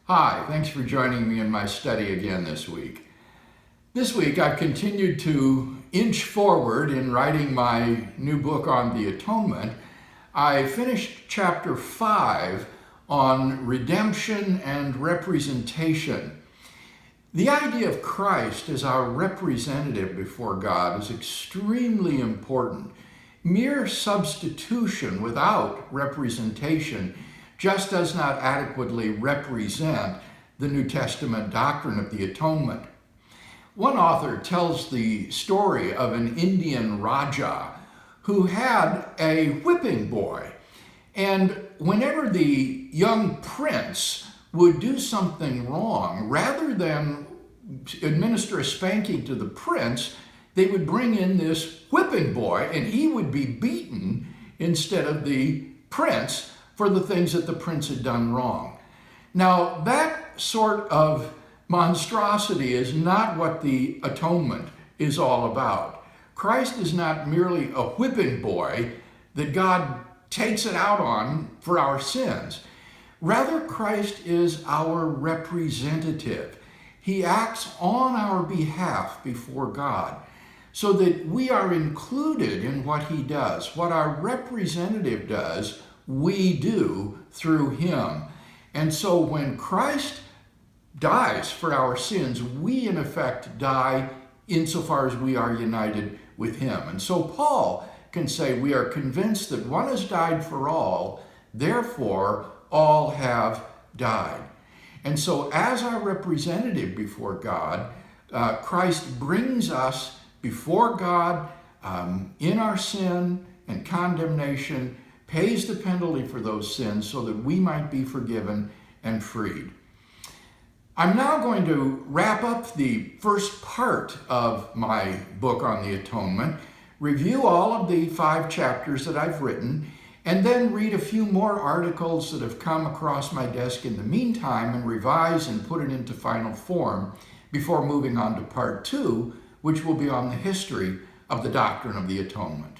Hi, thanks for joining me in my study again this week. This week I've continued to inch forward in writing my new book on the Atonement. I finished chapter 5 on redemption and representation. The idea of Christ as our representative before God is extremely important. Mere substitution without representation just does not adequately represent the New Testament doctrine of the atonement. One author tells the story of an Indian Raja who had a whipping boy. And whenever the young prince would do something wrong, rather than administer a spanking to the prince, they would bring in this whipping boy and he would be beaten instead of the prince for the things that the prince had done wrong. Now, that sort of monstrosity is not what the atonement is all about. Christ is not merely a whipping boy that God takes it out on for our sins. Rather, Christ is our representative. He acts on our behalf before God so that we are included in what he does. What our representative does, we do through him. And so when Christ dies for our sins, we in effect die insofar as we are united with him. And so Paul can say, we are convinced that one has died for all, therefore all have died. And so as our representative before God, Christ brings us before God in our sin and condemnation, pays the penalty for those sins so that we might be forgiven and freed. I'm now going to wrap up the first part of my book on the Atonement, review all of the 5 chapters that I've written, and then read a few more articles that have come across my desk in the meantime and revise and put it into final form before moving on to part 2, which will be on the history of the doctrine of the Atonement.